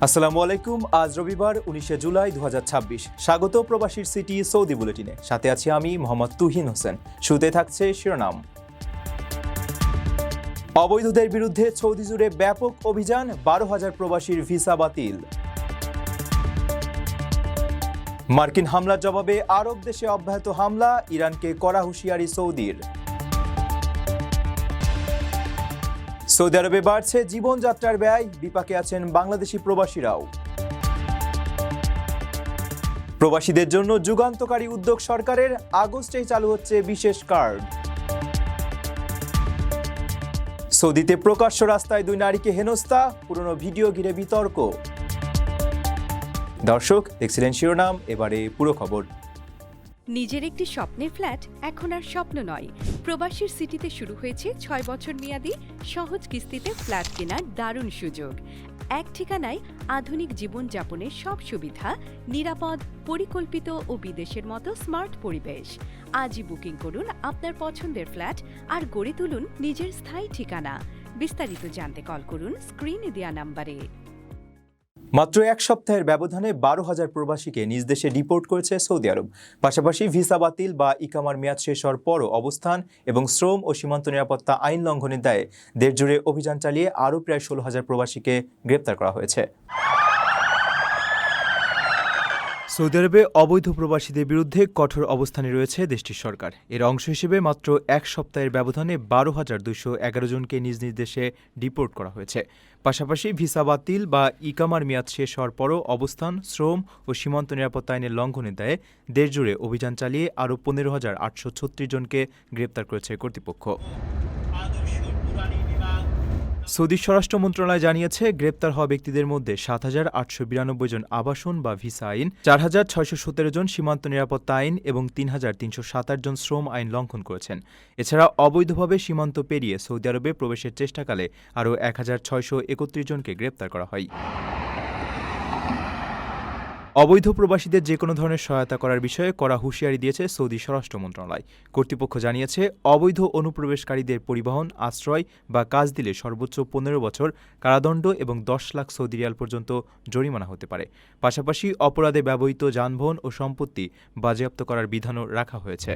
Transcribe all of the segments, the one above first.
আসসালামু আলাইকুম। আজ রবিবার 19 জুলাই 2026। স্বাগত প্রবাসীর সিটি সৌদি বুলেটিনে। সাথে আছি আমি মোহাম্মদ তুহিন হোসেন। শুরুতে থাকছে শিরোনাম। অবৈধদের বিরুদ্ধে সৌদি জুড়ে ব্যাপক অভিযান, 12,000 প্রবাসীর ভিসা বাতিল। মার্কিন হামলার জবাবে আরব দেশে অব্যাহত হামলা, ইরানকে কড়া হুঁশিয়ারি সৌদির। সৌদি আরবে বাড়ছে জীবনযাত্রার ব্যয়, বিপাকে আছেন বাংলাদেশি প্রবাসীরাও। প্রবাসীদের জন্য যুগান্তকারী উদ্যোগ সরকারের, আগস্টেই চালু হচ্ছে বিশেষ কার্ড। সৌদিতে প্রকাশ্য রাস্তায় 2 নারীকে হেনস্থা, পুরনো ভিডিও ঘিরে বিতর্ক। দর্শক, দেখছিলেন শিরোনাম, এবারে পুরো খবর। নিজের একটি স্বপ্নের ফ্ল্যাট এখন আর স্বপ্ন নয়। প্রবাসীর সিটিতে শুরু হয়েছে 6 বছর মেয়াদী সহজ কিস্তিতে ফ্ল্যাট কেনার দারুণ সুযোগ। এক ঠিকানায় আধুনিক জীবনযাপনের সব সুবিধা, নিরাপদ, পরিকল্পিত ও বিদেশের মতো স্মার্ট পরিবেশ। আজই বুকিং করুন আপনার পছন্দের ফ্ল্যাট আর গড়ে তুলুন নিজের স্থায়ী ঠিকানা। বিস্তারিত জানতে কল করুন স্ক্রিনে দেওয়া নাম্বারে। মাত্র এক সপ্তাহের ব্যবধানে 12,000 প্রবাসীকে নিজ দেশে ডিপোর্ট করেছে সৌদি আরব। পাশাপাশি ভিসা বাতিল বা ইকামার মেয়াদ শেষ হওয়ার পরও অবস্থান এবং শ্রম ও সীমান্ত নিরাপত্তা আইন লঙ্ঘনের দায়ে দেশজুড়ে অভিযান চালিয়ে আরও প্রায় 16,000 প্রবাসীকে গ্রেপ্তার করা হয়েছে। সৌদি আরবে অবৈধ প্রবাসীদের বিরুদ্ধে কঠোর অবস্থানে রয়েছে দেশটির সরকার। এর অংশ হিসেবে মাত্র এক সপ্তাহের ব্যবধানে 12,211 জনকে নিজ নিজ দেশে ডিপোর্ট করা হয়েছে। পাশাপাশি ভিসা বাতিল বা ইকামার মেয়াদ শেষ হওয়ার পরও অবস্থান, শ্রম ও সীমান্ত নিরাপত্তা আইনের লঙ্ঘনের দায়ে দেশজুড়ে অভিযান চালিয়ে আরও 15,836 জনকে গ্রেপ্তার করেছে কর্তৃপক্ষ। সৌদি স্বরাষ্ট্র মন্ত্রণালয় জানিয়েছে, গ্রেপ্তার হওয়া ব্যক্তিদের মধ্যে 7,892 জন আবাসন বা ভিসা আইন, 4,617 জন সীমান্ত নিরাপত্তা আইন এবং 3,327 জন শ্রম আইন লঙ্ঘন করেছেন। এছাড়া অবৈধভাবে সীমান্ত পেরিয়ে সৌদি আরবে প্রবেশের চেষ্টাকালে আরও 1,631 জনকে গ্রেপ্তার করা হয়। অবৈধ প্রবাসীদের যে কোনো ধরনের সহায়তা করার বিষয়ে কড়া হুঁশিয়ারি দিয়েছে সৌদি স্বরাষ্ট্র মন্ত্রণালয়। কর্তৃপক্ষ জানিয়েছে, অবৈধ অনুপ্রবেশকারীদের পরিবহন, আশ্রয় বা কাজ দিলে সর্বোচ্চ 15 বছর কারাদণ্ড এবং 10 লাখ সৌদি রিয়াল পর্যন্ত জরিমানা হতে পারে। পাশাপাশি অপরাধে ব্যবহৃত যানবাহন ও সম্পত্তি বাজেয়াপ্ত করার বিধানও রাখা হয়েছে।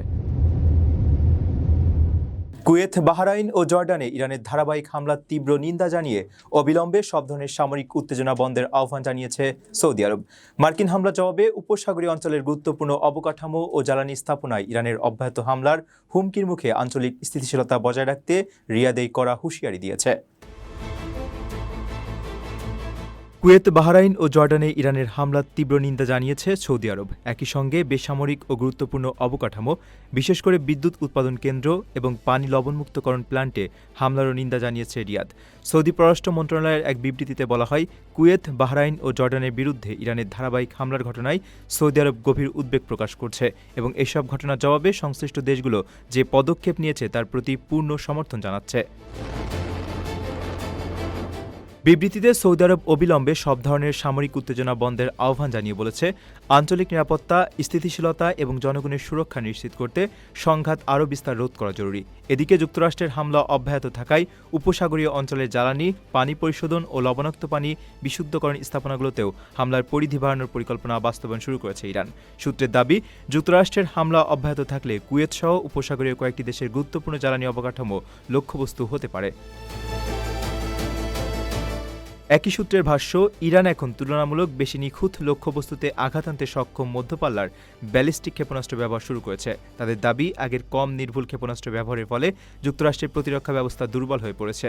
কুয়েত, বাহরাইন ও জর্ডানে ইরানের ধারাবাহিক হামলার তীব্র নিন্দা জানিয়ে অবিলম্বে সব ধরনের সামরিক উত্তেজনা বন্ধের আহ্বান জানিয়েছে সৌদি আরব। মার্কিন হামলার জবাবে উপসাগরীয় অঞ্চলের গুরুত্বপূর্ণ অবকাঠামো ও জ্বালানি স্থাপনায় ইরানের অব্যাহত হামলার হুমকির মুখে আঞ্চলিক স্থিতিশীলতা বজায় রাখতে রিয়াদেই কড়া হুঁশিয়ারি দিয়েছে। কুয়েত, বাহরাইন ও জর্ডানে ইরানের হামলার তীব্র নিন্দা জানিয়েছে সৌদি আরব। একই সঙ্গে বেসামরিক ও গুরুত্বপূর্ণ অবকাঠামো, বিশেষ করে বিদ্যুৎ উৎপাদন কেন্দ্র এবং পানি লবণমুক্তকরণ প্ল্যান্টে হামলারও নিন্দা জানিয়েছে রিয়াদ। সৌদি পররাষ্ট্র মন্ত্রণালয়ের এক বিবৃতিতে বলা হয়, কুয়েত, বাহরাইন ও জর্ডানের বিরুদ্ধে ইরানের ধারাবাহিক হামলার ঘটনায় সৌদি আরব গভীর উদ্বেগ প্রকাশ করছে এবং এসব ঘটনার জবাবে সংশ্লিষ্ট দেশগুলো যে পদক্ষেপ নিয়েছে তার প্রতি পূর্ণ সমর্থন জানাচ্ছে। বিবৃতিতে সৌদি আরব অবিলম্বে সব ধরনের সামরিক উত্তেজনা বন্ধের আহ্বান জানিয়ে বলেছে, আঞ্চলিক নিরাপত্তা, স্থিতিশীলতা এবং জনগণের সুরক্ষা নিশ্চিত করতে সংঘাত আরও বিস্তার রোধ করা জরুরি। এদিকে যুক্তরাষ্ট্রের হামলা অব্যাহত থাকায় উপসাগরীয় অঞ্চলের জ্বালানি, পানি পরিশোধন ও লবণাক্ত পানি বিশুদ্ধকরণ স্থাপনাগুলোতেও হামলার পরিধি বাড়ানোর পরিকল্পনা বাস্তবায়ন শুরু করেছে ইরান। সূত্রের দাবি, যুক্তরাষ্ট্রের হামলা অব্যাহত থাকলে কুয়েত সহ উপসাগরীয় কয়েকটি দেশের গুরুত্বপূর্ণ জ্বালানি অবকাঠামো লক্ষ্যবস্তু হতে পারে। একই সূত্রের ভাষ্য, ইরান এখন তুলনামূলক বেশি নিখুঁত লক্ষ্যবস্তুতে আঘাত আনতে সক্ষম মধ্যপাল্লার ব্যালিস্টিক ক্ষেপণাস্ত্র ব্যবহার শুরু করেছে। তাদের দাবি, আগের কম নির্ভুল ক্ষেপণাস্ত্র ব্যবহারের ফলে যুক্তরাষ্ট্রের প্রতিরক্ষা ব্যবস্থা দুর্বল হয়ে পড়েছে।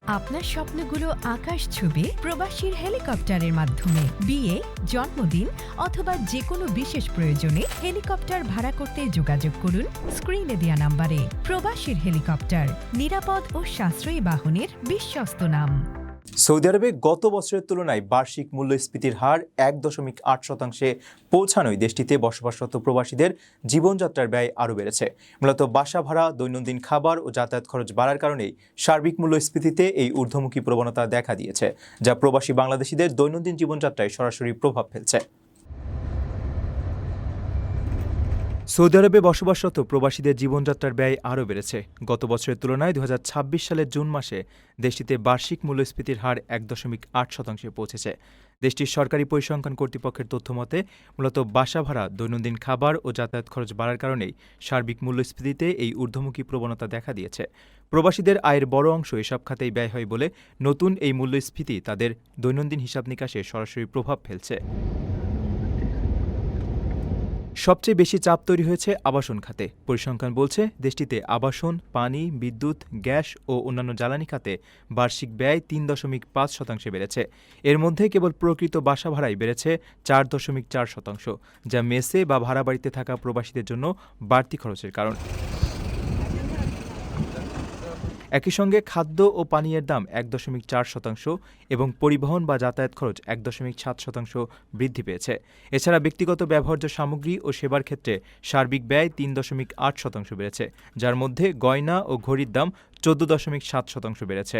আপনার স্বপ্নগুলো আকাশ ছুবে প্রবাসীর হেলিকপ্টারের মাধ্যমে। বিয়ে, জন্মদিন অথবা যে কোনো বিশেষ প্রয়োজনে হেলিকপ্টার ভাড়া করতে যোগাযোগ করুন স্ক্রিনে দেওয়া নাম্বারে। প্রবাসীর হেলিকপ্টার, নিরাপদ ও সাশ্রয়ী বাহনের বিশ্বস্ত নাম। সৌদি আরবে গত বছরের তুলনায় বার্ষিক মূল্যস্ফীতির হার 1.8% পৌঁছানোয় দেশটিতে বসবাসরত প্রবাসীদের জীবনযাত্রার ব্যয় আরও বেড়েছে। মূলত বাসা ভাড়া, দৈনন্দিন খাবার ও যাতায়াত খরচ বাড়ার কারণেই সার্বিক মূল্যস্ফীতিতে এই ঊর্ধ্বমুখী প্রবণতা দেখা দিয়েছে, যা প্রবাসী বাংলাদেশিদের দৈনন্দিন জীবনযাত্রায় সরাসরি প্রভাব ফেলছে। সৌদি আরবে বসবাসরত প্রবাসীদের জীবনযাত্রার ব্যয় আরও বেড়েছে। গত বছরের তুলনায় 2026 সালের জুন মাসে দেশটিতে বার্ষিক মূল্যস্ফীতির হার 1.8% পৌঁছেছে। দেশটির সরকারি পরিসংখ্যান কর্তৃপক্ষের তথ্যমতে মূলত বাসা ভাড়া, দৈনন্দিন খাবার ও যাতায়াত খরচ বাড়ার কারণেই সার্বিক মূল্যস্ফীতিতে এই ঊর্ধ্বমুখী প্রবণতা দেখা দিয়েছে। প্রবাসীদের আয়ের বড় অংশ এসব খাতেই ব্যয় হয় বলে নতুন এই মূল্যস্ফীতি তাদের দৈনন্দিন হিসাব নিকাশে সরাসরি প্রভাব ফেলছে। সবচেয়ে বেশি চাপ তৈরি হয়েছে আবাসন খাতে। পরিসংখ্যান বলছে দেশটিতে আবাসন, পানি, বিদ্যুৎ, গ্যাস ও অন্যান্য জ্বালানি খাতে বার্ষিক ব্যয় 3.5% বেড়েছে। এর মধ্যে কেবল প্রকৃত বাসা ভাড়াই বেড়েছে 4.4%, যা মেসে বা ভাড়া বাড়িতে থাকা প্রবাসীদের জন্য বাড়তি খরচের কারণ। একই সঙ্গে খাদ্য ও পানীয়ের দাম 1.4% এবং পরিবহন বা যাতায়াত খরচ 1.7% বৃদ্ধি পেয়েছে। এছাড়া ব্যক্তিগত ব্যবহার্য সামগ্রী ও সেবার ক্ষেত্রে সার্বিক ব্যয় 3.8% বেড়েছে, যার মধ্যে গয়না ও ঘড়ির দাম 14.7% বেড়েছে।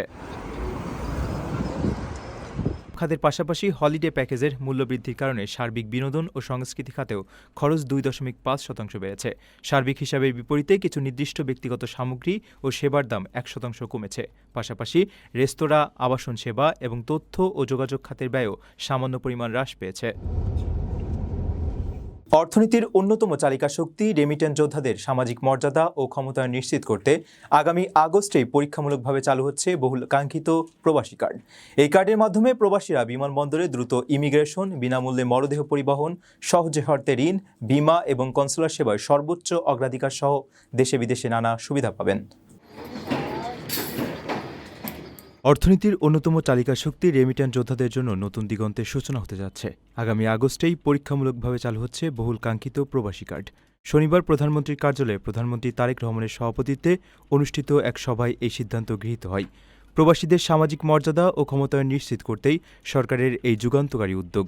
খাতের পাশাপাশি হলিডে প্যাকেজের মূল্যবৃদ্ধির কারণে সার্বিক বিনোদন ও সংস্কৃতি খাতেও খরচ 2.5% বেড়েছে। সার্বিক হিসাবের বিপরীতে কিছু নির্দিষ্ট ব্যক্তিগত সামগ্রী ও সেবার দাম 1% কমেছে। পাশাপাশি রেস্তোরাঁ, আবাসন সেবা এবং তথ্য ও যোগাযোগ খাতের ব্যয়ও সামান্য পরিমাণ হ্রাস পেয়েছে। অর্থনীতির অন্যতম চালিকা শক্তি রেমিটেন্স যোদ্ধাদের সামাজিক মর্যাদা ও ক্ষমতায়ন নিশ্চিত করতে আগামী আগস্টেই পরীক্ষামূলকভাবে চালু হচ্ছে বহুল কাঙ্ক্ষিত প্রবাসী কার্ড। এই কার্ডের মাধ্যমে প্রবাসীরা বিমানবন্দরে দ্রুত ইমিগ্রেশন, বিনামূল্যে মরদেহ পরিবহন, সহজে শর্তে ঋণ, বীমা এবং কনসুলার সেবায় সর্বোচ্চ অগ্রাধিকার সহ দেশে বিদেশে নানা সুবিধা পাবেন। অর্থনীতির অন্যতম চালিকা শক্তি রেমিটেন্স যোদ্ধাদের জন্য নতুন দিগন্তের সূচনা হতে যাচ্ছে। আগামী আগস্টেই পরীক্ষামূলকভাবে চালু হচ্ছে বহুল কাঙ্ক্ষিত প্রবাসী কার্ড। শনিবার প্রধানমন্ত্রীর কার্যালয়ে প্রধানমন্ত্রী তারেক রহমানের সভাপতিত্বে অনুষ্ঠিত এক সভায় এই সিদ্ধান্ত গৃহীত হয়। প্রবাসীদের সামাজিক মর্যাদা ও ক্ষমতায়ন নিশ্চিত করতেই সরকারের এই যুগান্তকারী উদ্যোগ।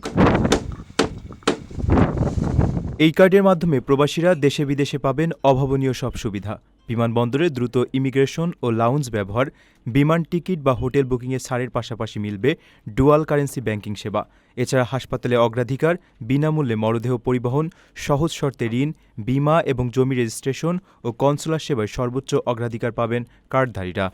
এই কার্ডের মাধ্যমে প্রবাসীরা দেশে বিদেশে পাবেন অভাবনীয় সব সুবিধা। বিমানবন্দরে দ্রুত ইমিগ্রেশন ও লাউঞ্জ ব্যবহার, বিমান টিকিট বা হোটেল বুকিংয়ে ছাড়ের পাশাপাশি মিলবে ডুয়াল কারেন্সি ব্যাংকিং সেবা। এছাড়া হাসপাতালে অগ্রাধিকার, বিনামূল্যে মরদেহ পরিবহন, সহজ শর্তে ঋণ, বীমা এবং জমি রেজিস্ট্রেশন ও কনসুলার সেবায় সর্বোচ্চ অগ্রাধিকার পাবেন কার্ডধারীরা।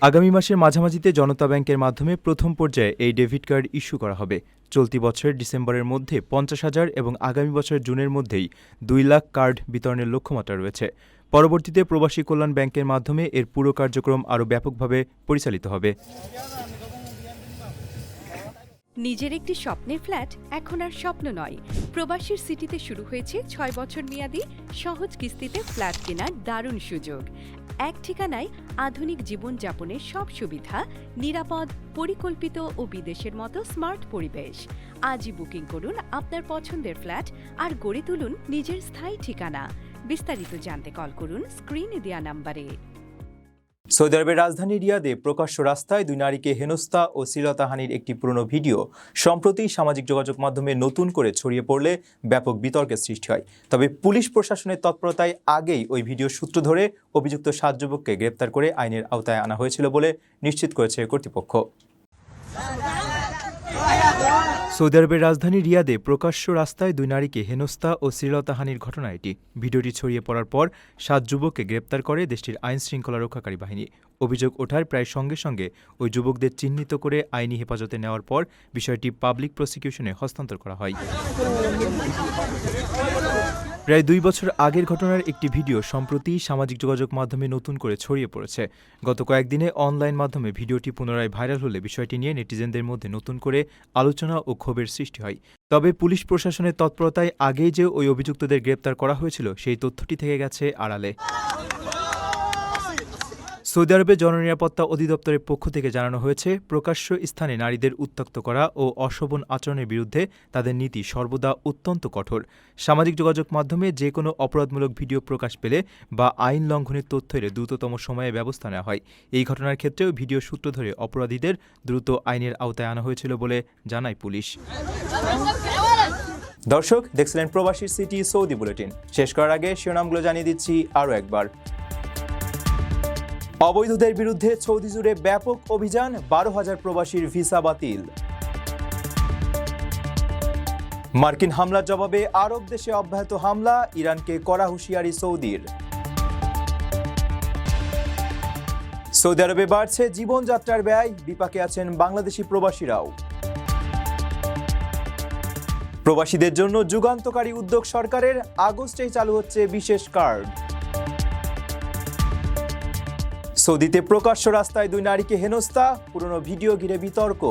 আগামী মাসের মাঝামাঝিতে জনতা ব্যাংকের মাধ্যমে প্রথম পর্যায়ে এই ডেবিট কার্ড ইস্যু করা হবে। চলতি বছরের ডিসেম্বরের মধ্যে 50,000 এবং আগামী বছরের জুনের মধ্যেই 2 লাখ কার্ড বিতরণের লক্ষ্যমাত্রা রয়েছে। পরবর্তীতে প্রবাসী কল্যাণ ব্যাংকের মাধ্যমে এর পুরো কার্যক্রম আরও ব্যাপকভাবে পরিচালিত হবে। নিজের একটি স্বপ্নের ফ্ল্যাট এখন আর স্বপ্ন নয়। প্রবাসীর সিটিতে শুরু হয়েছে 6 বছর মেয়াদী সহজ কিস্তিতে ফ্ল্যাট কেনার দারুণ সুযোগ। এক ঠিকানায় আধুনিক জীবনযাপনের সব সুবিধা, নিরাপদ, পরিকল্পিত ও বিদেশের মতো স্মার্ট পরিবেশ। আজই বুকিং করুন আপনার পছন্দের ফ্ল্যাট আর গড়ে তুলুন নিজের স্থায়ী ঠিকানা। বিস্তারিত জানতে কল করুন স্ক্রিনে দেওয়া নম্বরে। সৌদি আরবের রাজধানী রিয়াদে প্রকাশ্য রাস্তায় 2 নারীকে হেনস্থা ও শ্লীলতাহানির একটি পুরনো ভিডিও সম্প্রতি সামাজিক যোগাযোগ মাধ্যমে নতুন করে ছড়িয়ে পড়লে ব্যাপক বিতর্কের সৃষ্টি হয়। তবে পুলিশ প্রশাসনের তৎপরতায় আগেই ওই ভিডিওর সূত্র ধরে অভিযুক্ত 7 যুবককে গ্রেপ্তার করে আইনের আওতায় আনা হয়েছিল বলে নিশ্চিত করেছে কর্তৃপক্ষ। সৌদি আরবের রাজধানী রিয়াদে প্রকাশ্য রাস্তায় 2 নারীকে হেনস্থা ও শ্লীলতাহানির ঘটনা এটি। ভিডিওটি ছড়িয়ে পড়ার পর 7 যুবককে গ্রেপ্তার করে দেশটির আইন শৃঙ্খলা রক্ষাকারী বাহিনী। অভিযোগ ওঠার প্রায় সঙ্গে সঙ্গে ওই যুবকদের চিহ্নিত করে আইনি হেফাজতে নেওয়ার পর বিষয়টি পাবলিক প্রসিকিউশনে হস্তান্তর করা হয়। প্রায় 2 বছর আগের ঘটনার একটি ভিডিও সম্প্রতি সামাজিক যোগাযোগ মাধ্যমে নতুন করে ছড়িয়ে পড়েছে। গত কয়েকদিনে অনলাইন মাধ্যমে ভিডিওটি পুনরায় ভাইরাল হলে বিষয়টি নিয়ে নেটিজেনদের মধ্যে নতুন করে আলোচনা ও ক্ষোভের সৃষ্টি হয়। তবে পুলিশ প্রশাসনের তৎপরতায় আগেই যে ওই অভিযুক্তদের গ্রেপ্তার করা হয়েছিল সেই তথ্যটি থেকে গেছে আড়ালে। সৌদি আরবের জননিরাপত্তা অধিদপ্তরের পক্ষ থেকে জানানো হয়েছে, প্রকাশ্য স্থানে নারীদের উত্ত্যক্ত করা ও অশোভন আচরণের বিরুদ্ধে তাদের নীতি সর্বদা অত্যন্ত কঠোর। সামাজিক যোগাযোগ মাধ্যমে যে কোনো অপরাধমূলক ভিডিও প্রকাশ পেলে বা আইন লঙ্ঘনের তথ্য এলে দ্রুততম সময়ে ব্যবস্থা নেওয়া হয়। এই ঘটনার ক্ষেত্রেও ভিডিও সূত্র ধরে অপরাধীদের দ্রুত আইনের আওতায় আনা হয়েছিল বলে জানায় পুলিশ। দর্শক, দেখছিলেন প্রবাসীর সিটি সৌদি বুলেটিন। শেষ করার আগে শিরোনামগুলো জানিয়ে দিচ্ছি আরও একবার। অবৈধদের বিরুদ্ধে সৌদি জুড়ে ব্যাপক অভিযান, 12,000 প্রবাসীর ভিসা বাতিল। মার্কিন হামলার জবাবে আরব দেশে অব্যাহত হামলা, ইরানকে কড়া হুঁশিয়ারি সৌদির। সৌদি আরবে বাড়ছে জীবনযাত্রার ব্যয়, বিপাকে আছেন বাংলাদেশি প্রবাসীরাও। প্রবাসীদের জন্য যুগান্তকারী উদ্যোগ সরকারের, আগস্টেই চালু হচ্ছে বিশেষ কার্ড। সৌদিতে প্রকাশ্য রাস্তায় 2 নারীকে হেনস্থা, পুরনো ভিডিও ঘিরে বিতর্ক।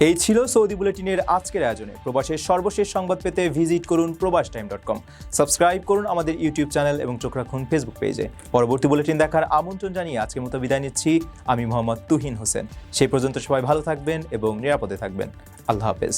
এই ছিল সৌদি বুলেটিনের আজকের আয়োজনে। প্রবাসের সর্বশেষ সংবাদ পেতে ভিজিট করুন probastime.com। সাবস্ক্রাইব করুন আমাদের ইউটিউব চ্যানেল এবং চোখ রাখুন ফেসবুক পেজে। পরবর্তী বুলেটিন দেখার আমন্ত্রণ জানিয়ে আজকের মতো বিদায় নিচ্ছি। আমি মোহাম্মদ তুহিন হোসেন। সেই পর্যন্ত সবাই ভালো থাকবেন এবং নিরাপদে থাকবেন। আল্লাহ হাফেজ।